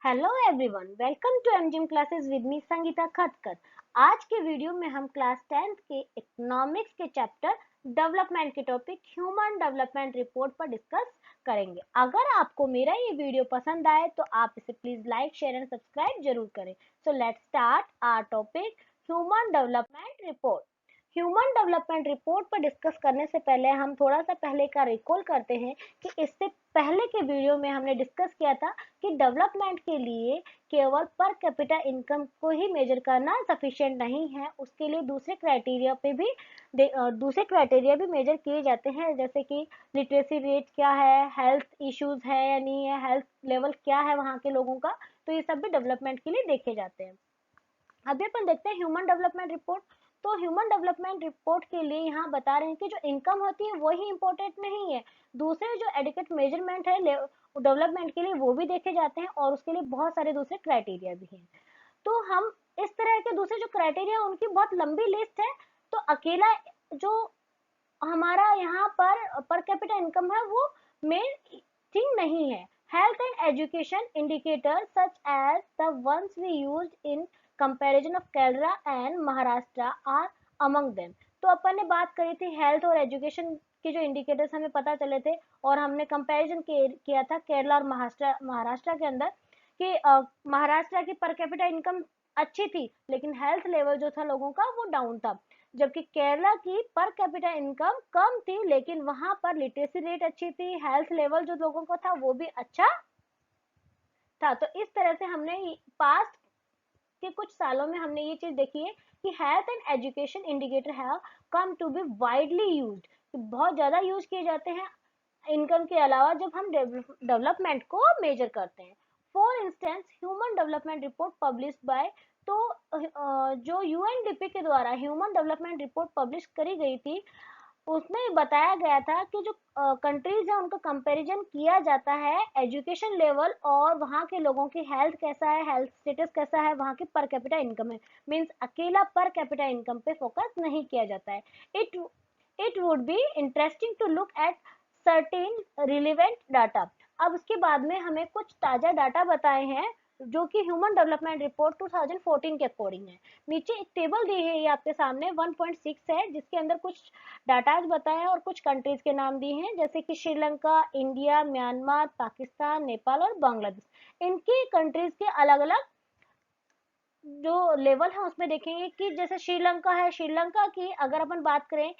Hello everyone, welcome to एमजिम classes with me Sangeeta Khatkar. आज के वीडियो में हम क्लास 10th के इकोनॉमिक्स के चैप्टर डेवलपमेंट के टॉपिक ह्यूमन डेवलपमेंट रिपोर्ट पर डिस्कस करेंगे। अगर आपको मेरा ये वीडियो पसंद आए तो आप इसे please like, share and subscribe जरूर करें। So let's start our topic human development report. Human development report पर डिस्कस करने से पहले हम थोड़ा सा पहले का रिकॉल करते हैं कि इससे पहले के वीडियो में हमने डिस्कस किया था कि डेवलपमेंट के लिए केवल पर कैपिटा इनकम को ही मेजर करना सफिशिएंट नहीं है, उसके लिए दूसरे क्राइटेरिया भी मेजर किए जाते हैं, जैसे कि लिटरेसी रेट क्या है, हेल्थ इश्यूज है या नहीं है, हेल्थ लेवल क्या है वहाँ के लोगों का, तो ये सब भी डेवलपमेंट के लिए देखे जाते हैं। अभी अपन देखते हैं ह्यूमन डेवलपमेंट रिपोर्ट। तो ह्यूमन डेवलपमेंट रिपोर्ट के लिए यहाँ बता रहे हैं कि जो इनकम होती है वही इंपॉर्टेंट नहीं है, दूसरे जो एडिक्वेट मेजरमेंट है डेवलपमेंट के लिए वो भी देखे जाते हैं और उसके लिए बहुत सारे दूसरे क्राइटेरिया भी हैं। तो हम इस तरह के दूसरे जो क्राइटेरिया उनकी बहुत लंबी लिस्ट है, तो अकेला जो हमारा यहाँ पर कैपिटा इनकम है वो मेन थिंग नहीं है। Health and education indicator such as the ones we used in comparison of Kerala and Maharashtra are among them. तो अपन ने बात करी थी हेल्थ और एजुकेशन के जो इंडिकेटर्स हमें पता चले थे और हमने कंपैरिजन किया था केरला और महाराष्ट्र के अंदर कि महाराष्ट्र की पर कैपिटा इनकम अच्छी थी लेकिन हेल्थ लेवल जो था लोगों का वो डाउन था, जबकि केरला की पर कैपिटा इनकम कम थी लेकिन वहां पर लिटरेसी रेट अच्छी थी, हेल्थ लेवल जो लोगों का था वो भी अच्छा था। तो इस तरह से हमने पास्ट के कुछ सालों में हमने ये चीज देखी है कि health and education indicator have come to be widely used, बहुत ज्यादा यूज किए जाते हैं इनकम के अलावा जब हम डेवलपमेंट को मेजर करते हैं। For instance human development report publish by, तो जो यूएनडीपी के द्वारा ह्यूमन डेवलपमेंट रिपोर्ट पब्लिश करी गई थी उसमें बताया गया था कि जो कंट्रीज है उनका कंपैरिजन किया जाता है एजुकेशन लेवल और वहाँ के लोगों की हेल्थ कैसा है, हेल्थ स्टेटस कैसा है, वहाँ की पर कैपिटा इनकम है। मींस अकेला पर कैपिटा इनकम पे फोकस नहीं किया जाता है। It it would be interesting to look at certain relevant data. अब उसके बाद में हमें कुछ ताजा डाटा बताए हैं जो कि ह्यूमन डेवलपमेंट रिपोर्ट 2014 के अकॉर्डिंग है। नीचे एक टेबल दी है ये आपके सामने 1.6 है जिसके अंदर कुछ डाटाज बताए हैं और कुछ कंट्रीज के नाम दिए हैं जैसे कि श्रीलंका, इंडिया, म्यांमार, पाकिस्तान, नेपाल और बांग्लादेश। इनकी कंट्रीज के अलग अलग जो लेवल है उसमें देखेंगे कि जैसे श्रीलंका है, श्रीलंका की अगर अपन बात करें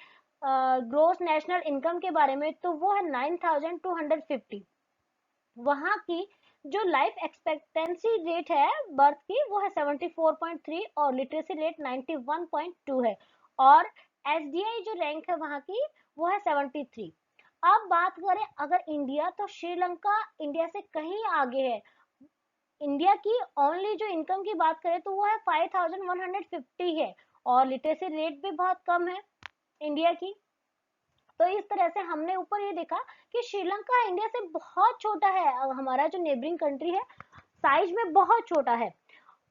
ग्रोस नेशनल इनकम के बारे में तो वो है 9250। वहाँ की जो लाइफ एक्सपेक्टेंसी रेट है बर्थ की वो है 74.3 और लिटरेसी रेट 91.2 है और एसडीआई जो रैंक है वहाँ की वो है 73। अब बात करें अगर इंडिया, तो श्रीलंका इंडिया से कहीं आगे है। इंडिया की ओनली जो इनकम की बात करें तो वो है 5150 है और लिटरेसी रेट भी बहुत कम है इंडिया की। तो इस तरह से हमने ऊपर ये देखा कि श्रीलंका इंडिया से बहुत छोटा है, हमारा जो नेबरिंग कंट्री है साइज में बहुत छोटा है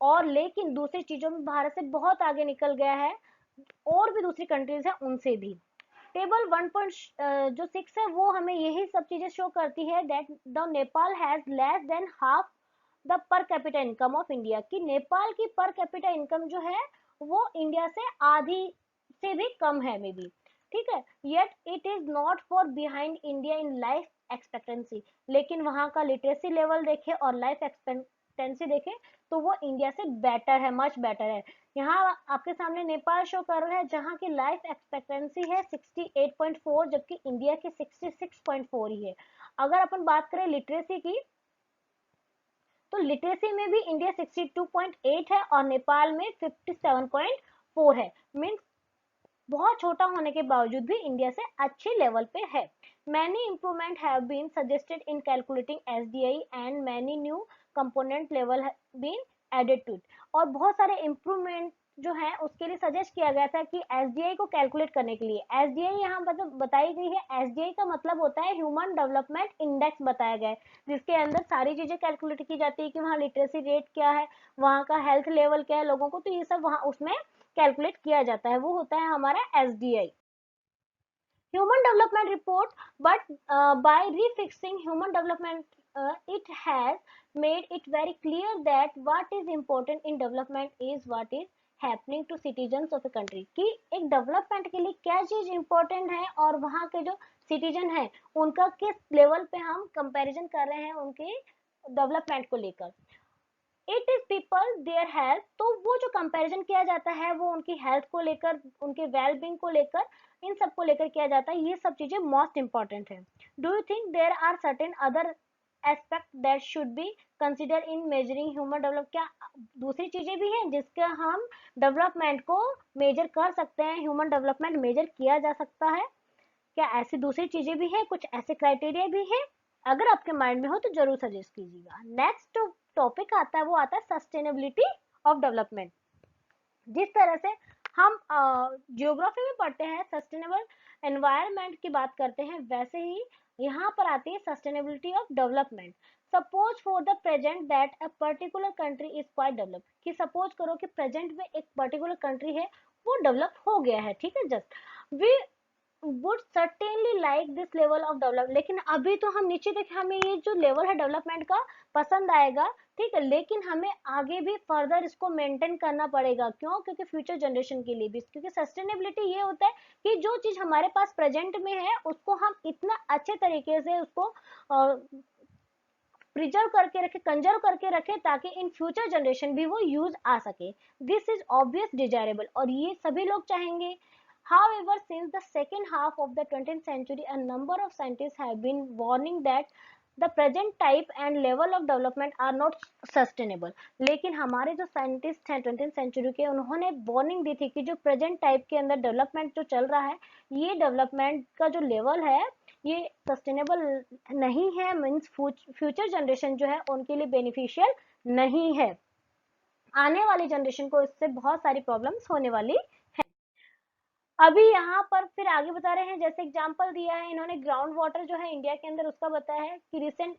और लेकिन दूसरी चीजों में भारत से बहुत आगे निकल गया है और भी दूसरी कंट्रीज है उनसे भी। टेबल 1.6 है वो हमें यही सब चीजें शो करती है that the Nepal has less than half the per capita income of India, कि नेपाल की पर कैपिटा इनकम जो है वो इंडिया से आधी से भी कम है मे बी। ठीक है, yet it is not for behind India in life expectancy, लेकिन वहां का लिटरेसी लेवल देखे और लाइफ एक्सपेक्टेंसी देखे तो वो इंडिया से बेटर है, मच बेटर है। यहाँ आपके सामने नेपाल शो कर रहा है जहाँ की लाइफ एक्सपेक्टेंसी है 68.4 जबकि इंडिया की 66.4 ही है। अगर अपन बात करें लिटरेसी की तो लिटरेसी में भी इंडिया 62.8 है और नेपाल में 57.4 है। मीन्स बहुत छोटा होने के बावजूद भी इंडिया से अच्छे लेवल पे है। Many improvement have been suggested in calculating SDI and many new component level been added to it, और बहुत सारे इंप्रूवमेंट जो है उसके लिए सजेस्ट किया गया था कि एसडीआई को कैलकुलेट करने के लिए। एसडीआई यहाँ मतलब बताई गई है, एसडीआई का मतलब होता है ह्यूमन डेवलपमेंट इंडेक्स बताया गया है जिसके अंदर सारी चीजें कैलकुलेट की जाती है कि वहाँ लिटरेसी रेट क्या है, वहाँ का हेल्थ लेवल क्या है लोगों को, तो ये सब वहाँ उसमें कैलकुलेट किया जाता है, वो होता है हमारा SDI human development report. But by prefixing human development it has made it very clear that what is important in development is what is happening to citizens of a country, कि एक development के लिए क्या चीज important है और वहाँ के जो सिटीजन है उनका किस लेवल पे हम कंपैरिजन कर रहे हैं उनके डेवलपमेंट को लेकर। It is people their health, तो वो जो कंपैरिजन किया जाता है वो उनकी हेल्थ को लेकर, उनके वेल बींग को लेकर, इन सब को लेकर किया जाता है। ये सब चीजें मोस्ट इंपॉर्टेंट है। Do you think there are certain other aspect that should be consider in measuring human develop, क्या दूसरी चीजें भी हैं जिसका हम डेवलपमेंट को मेजर कर सकते हैं, ह्यूमन डेवलपमेंट मेजर किया जा सकता है? क्या ऐसी दूसरी चीजें भी हैं, कुछ ऐसे क्राइटेरिया भी हैं? अगर आपके माइंड में हो तो जरूर सजेस्ट कीजिएगा। नेक्स्ट टॉपिक आता है वो आता है सस्टेनेबिलिटी ऑफ डेवलपमेंट। जिस तरह से हम जियोग्राफी में पढ़ते हैं सस्टेनेबल एनवायरनमेंट की बात करते हैं, वैसे ही यहाँ पर आती है sustainability of development. Suppose for the present that a particular country is quite develop, कि सपोज करो कि प्रेजेंट में एक पर्टिकुलर कंट्री है वो डेवलप हो गया है, ठीक है, just we would certainly like this level of develop, लेकिन अभी तो हम नीचे देखें हमें ये जो लेवल है डेवलपमेंट का पसंद आएगा, ठीक है, लेकिन हमें आगे भी फर्दर इसको मेंटेन करना पड़ेगा। क्यों? क्योंकि फ्यूचर जनरेशन के लिए भी, क्योंकि सस्टेनेबिलिटी ये होता है कि जो चीज हमारे पास प्रेजेंट में है उसको हम इतना अच्छे तरीके से उसको प्रिजर्व करके रखे, कंजर्व करके रखे, ताकि इन फ्यूचर जनरेशन भी वो यूज आ सके। दिस इज ऑब्वियस डिजायरेबल, और ये सभी लोग चाहेंगे। However, since the second half of the 20th century, a number of scientists have been warning that the present type and level of development are not sustainable. लेकिन हमारे जो scientist हैं 20th century के, उन्होंने वार्निंग दी थी कि जो present type के अंदर डेवलपमेंट जो चल रहा है, ये डेवलपमेंट का जो लेवल है ये सस्टेनेबल नहीं है, मीन्स फ्यूचर जनरेशन जो है उनके लिए बेनिफिशियल नहीं है। आने वाली जनरेशन को इससे बहुत सारी प्रॉब्लम्स होने वाली। अभी यहाँ पर फिर आगे बता रहे हैं, जैसे एग्जांपल दिया है इन्होंने ग्राउंड वाटर जो है इंडिया के अंदर उसका बताया है कि रिसेंट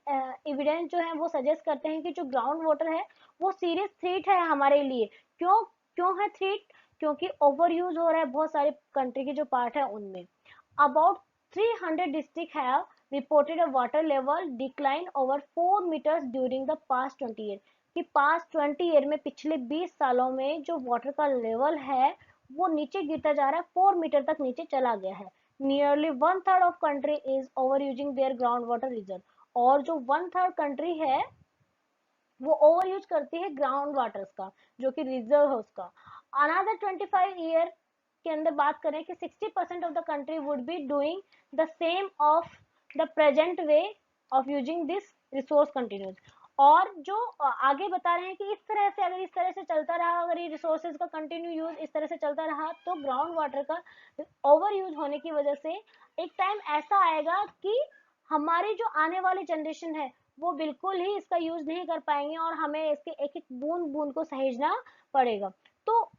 एविडेंस जो है वो सजेस्ट करते हैं कि जो ग्राउंड वाटर है वो सीरियस थ्रेट है हमारे लिए। क्यों क्यों है थ्रेट? क्योंकि ओवर यूज हो रहा है बहुत सारे कंट्री के जो पार्ट है उनमें। About 300 district have reported a water level decline over 4 metres during the past 20 year, कि पास्ट 20 ईयर में पिछले 20 सालों में जो वाटर का लेवल है वो नीचे गिरता जा रहा है, 4 मीटर तक नीचे चला गया है। Nearly 1/3 of country is over using their ground water reserve, और जो 1/3 कंट्री है वो ओवर यूज करती है ग्राउंड वाटर्स का जो कि रिजर्व है उसका। अनदर 25 ईयर के अंदर बात करें कि 60% of the country would be doing the same of the present way of using this resource continues. और जो आगे बता रहे हैं कि इस तरह से अगर इस तरह से चलता रहा, अगर ये रिसोर्सेज का कंटिन्यू यूज इस तरह से चलता रहा, तो ग्राउंड वाटर का ओवर यूज होने की वजह से एक टाइम ऐसा आएगा कि हमारी जो आने वाली जनरेशन है वो बिल्कुल ही इसका यूज नहीं कर पाएंगे और हमें इसके एक एक बूंद बूंद को सहेजना पड़ेगा। तो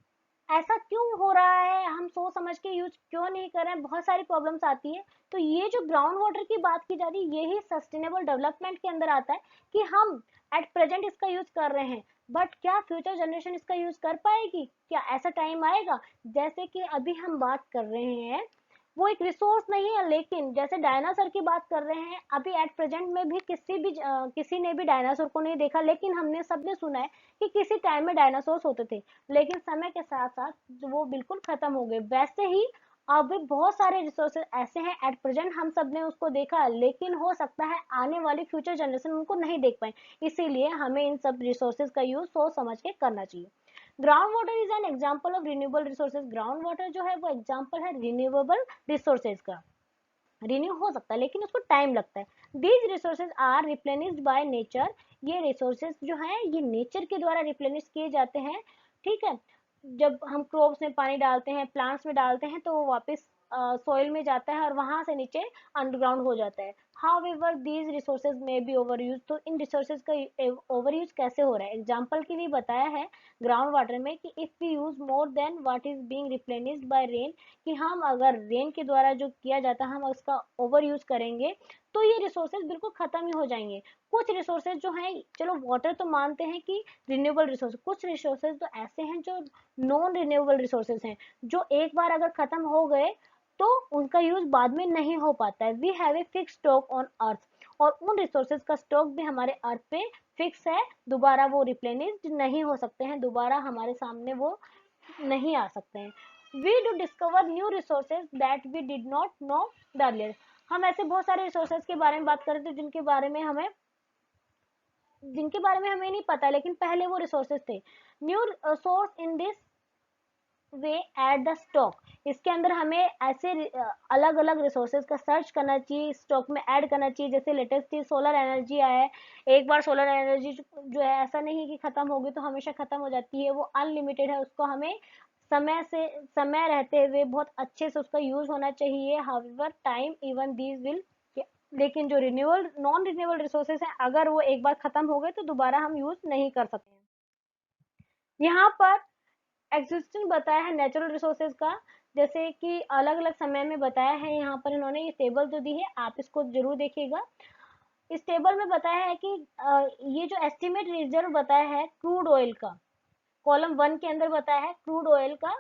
ऐसा क्यों हो रहा है, हम सोच समझ के यूज क्यों नहीं कर रहे हैं, बहुत सारी प्रॉब्लम्स आती है। तो ये जो ग्राउंड वाटर की बात की जा रही है यही सस्टेनेबल डेवलपमेंट के अंदर आता है कि हम एट प्रेजेंट इसका यूज कर रहे हैं, बट क्या फ्यूचर जनरेशन इसका यूज कर पाएगी? क्या ऐसा टाइम आएगा? जैसे कि अभी हम बात कर रहे हैं वो एक रिसोर्स नहीं है, लेकिन जैसे डायनासोर की बात कर रहे हैं, अभी एट प्रेजेंट में भी किसी ने भी डायनासोर को नहीं देखा, लेकिन हमने सबने सुना है कि किसी टाइम में डायनासोर होते थे, लेकिन समय के साथ साथ वो बिल्कुल खत्म हो गए। वैसे ही अब बहुत सारे रिसोर्सेज ऐसे हैं एट प्रेजेंट हम सब ने उसको देखा, लेकिन हो सकता है आने वाली फ्यूचर जनरेशन उनको नहीं देख पाए, इसीलिए हमें इन सब रिसोर्सेज का यूज सोच समझ के करना चाहिए। Ground water is an example of renewable resources, ground water जो है वो एग्जाम्पल है रिन्यूएबल रिसोर्सेज का। रिन्यू हो सकता है लेकिन उसको टाइम लगता है। These resources are replenished by nature, ये रिसोर्सेज जो है ये नेचर के द्वारा रिप्लेनिश किए जाते हैं, ठीक है। जब हम क्रॉप्स में पानी डालते हैं, प्लांट्स में डालते हैं, तो वो वापस सॉइल में जाता है और वहां से नीचे अंडरग्राउंड हो जाता है। हाउएवर दीज रिसोर्सेज में बी ओवर यूज, तो इन रिसोर्सेज का ओवर यूज कैसे हो रहा है? एग्जाम्पल के लिए बताया है ग्राउंड वाटर में कि if we use more than what is being replenished by rain, कि हम अगर रेन के द्वारा जो किया जाता है हम उसका ओवर यूज करेंगे तो ये रिसोर्सेज बिल्कुल खत्म ही हो जाएंगे। कुछ रिसोर्सेज जो हैं, चलो वाटर तो मानते हैं कि रिन्यूएबल रिसोर्स, कुछ रिसोर्सेज तो ऐसे हैं जो नॉन रिन्यूएबल रिसोर्सेज हैं, जो एक बार अगर खत्म हो गए तो उनका यूज बाद में नहीं हो पाता है। We have a fix stock on earth, और उन रिसोर्सेज का स्टॉक भी हमारे अर्थ पे फिक्स है, दोबारा वो रिप्लेनिश नहीं हो सकते हैं, दोबारा हमारे सामने वो नहीं आ सकते हैं। We do discover new resources that we did not know the earlier. हम ऐसे बहुत सारे रिसोर्सेज के बारे में बात कर रहे थे जिनके बारे में हमें नहीं पता, लेकिन पहले वो रिसोर्सेज थे। New source in this way at the stock, इसके अंदर हमें ऐसे अलग अलग रिसोर्सेज का सर्च करना चाहिए, स्टॉक में ऐड करना चाहिए। जैसे लेटेस्ट चीज सोलर एनर्जी आया है, एक बार सोलर एनर्जी जो है ऐसा नहीं कि खत्म होगी तो हमेशा खत्म हो जाती है, वो अनलिमिटेड है, उसको हमें समय रहते हुए बहुत अच्छे से उसका यूज होना चाहिए। However time even these will, लेकिन जो रिन्यूएबल नॉन रिन्यूएबल रिसोर्सेज है, अगर वो एक बार खत्म हो गए तो दोबारा हम यूज नहीं कर सकते। यहाँ पर एग्जिस्टिंग बताया है नेचुरल रिसोर्सेज का, जैसे कि अलग अलग समय में बताया है। यहाँ पर इन्होंने ये टेबल जो दी है, आप इसको जरूर देखिएगा। इस टेबल में बताया है कि ये जो एस्टिमेट रिजर्व बताया है क्रूड ऑयल का, कॉलम 1 के अंदर बताया है क्रूड ऑयल का।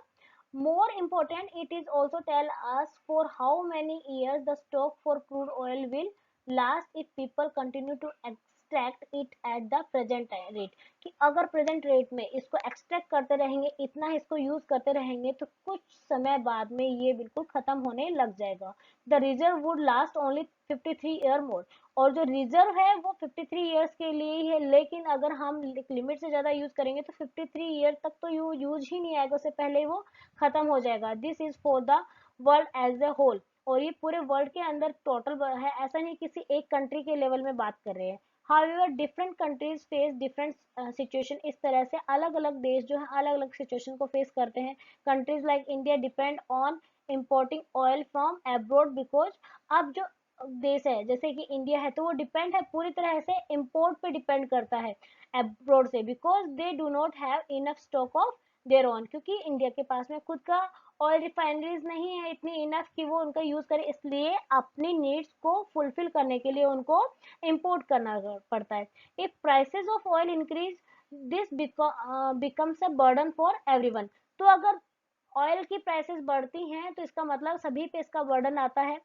More important, it is also tell us for how many years the stock for crude oil will last if people continue to extract it at the present rate, कि अगर present rate में इसको extract करते रहेंगे, इतना इसको use करते रहेंगे, तो कुछ समय बाद में ये बिल्कुल खत्म होने लग जाएगा। The reserve would last only 53 year मोर, और जो रिजर्व है वो 53 ईयर्स के लिए ही है, लेकिन अगर हम लिमिट से ज्यादा यूज करेंगे तो 53 ईयर तक तो यूज ही नहीं आएगा, उससे पहले वो खत्म हो जाएगा। This is for the world as a whole, और ये पूरे वर्ल्ड के अंदर टोटल है, ऐसा नहीं किसी एक कंट्री के लेवल में बात कर रहे हैं। However, different countries face different situation, इस तरह से अलग अलग देश जो है अलग अलग सिचुएशन को फेस करते हैं। Countries like India depend on importing oil from abroad because अब जो देश है जैसे कि इंडिया है, तो वो डिपेंड है पूरी तरह से इम्पोर्ट पे डिपेंड करता है अब्रोड से, because they do not have enough stock of their own, क्योंकि इंडिया के पास में खुद का ऑयल रिफाइनरीज नहीं है इतनी इनफ कि वो उनका यूज करे, इसलिए अपनी नीड्स को फुलफिल करने के लिए उनको इम्पोर्ट करना पड़ता है। If prices of oil increase, this becomes a burden for everyone, तो अगर ऑयल की प्राइसेस बढ़ती हैं तो इसका मतलब सभी पे इसका बर्डन आता है।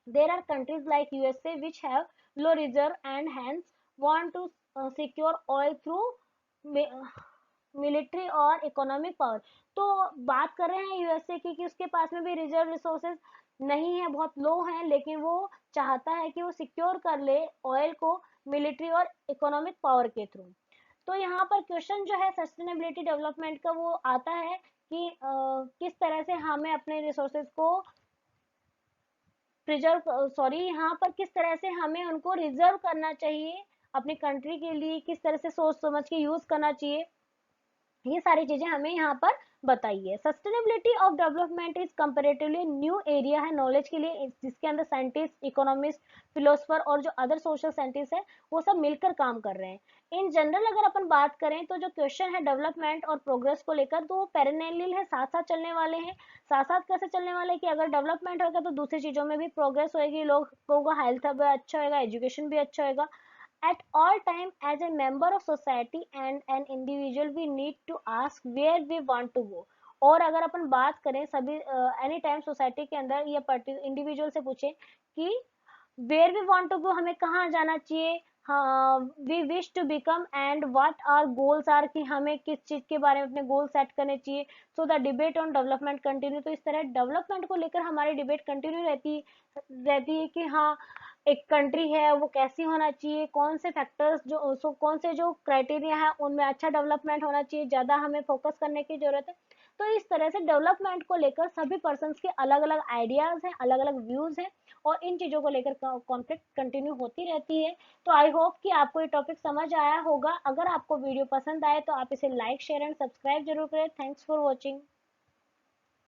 There are countries like USA which have low reserve and hence want to secure oil through military और इकोनॉमिक पावर। तो बात कर रहे हैं यूएसए की कि उसके पास में भी रिजर्व रिसोर्सेज नहीं है, बहुत लो है, लेकिन वो चाहता है कि वो सिक्योर कर ले ऑयल को मिलिट्री और इकोनॉमिक पावर के थ्रू। तो यहाँ पर क्वेश्चन जो है सस्टेनेबिलिटी डेवलपमेंट का वो आता है कि किस तरह से हमें अपने रिसोर्सेज को प्रिजर्व यहाँ पर किस तरह से हमें उनको रिजर्व करना चाहिए अपनी कंट्री के लिए, किस तरह से सोच समझ के यूज करना चाहिए, ये सारी चीजें हमें यहाँ पर बताइए। Sustainability of development is comparatively new area है नॉलेज के लिए, जिसके अंदर साइंटिस्ट, इकोनॉमिस्ट, फिलोसफर और जो अदर सोशल साइंटिस्ट है वो सब मिलकर काम कर रहे हैं। इन जनरल अगर अपन बात करें तो जो क्वेश्चन है डेवलपमेंट और प्रोग्रेस को लेकर, तो वो पैरेलल है, साथ साथ चलने वाले हैं। साथ साथ कैसे चलने वाले कि अगर डेवलपमेंट होगा तो दूसरी चीजों में भी प्रोग्रेस होगी, लोगों का हेल्थ भी अच्छा होगा, एजुकेशन भी अच्छा होगा। At all time, as a member of society and an individual, we need to ask where we want to go. और अगर अपन बात करें सभी एनी टाइम सोसाइटी के अंदर या पर्टिकुलर इंडिविजुअल से पूछे कि where we want to go, हमें कहाँ जाना चाहिए, हाँ we wish to become and what are goals are, कि हमें किस चीज के बारे में अपने गोल सेट करने चाहिए। So the debate on development continue, तो इस तरह डेवलपमेंट को लेकर हमारी डिबेट कंटिन्यू रहती है कि हाँ एक कंट्री है वो कैसी होना चाहिए, कौन से फैक्टर्स जो कौन से जो क्राइटेरिया है उनमें अच्छा डेवलपमेंट होना चाहिए, ज्यादा हमें फोकस करने की जरूरत है। तो इस तरह से डेवलपमेंट को लेकर सभी पर्सन्स के अलग अलग आइडियाज हैं, अलग अलग व्यूज हैं, और इन चीजों को लेकर कॉन्फ्लिक्ट कंटिन्यू होती रहती है। तो आई होप कि आपको ये टॉपिक समझ आया होगा। अगर आपको वीडियो पसंद आए तो आप इसे लाइक, शेयर एंड सब्सक्राइब जरूर करें। Thanks for watching.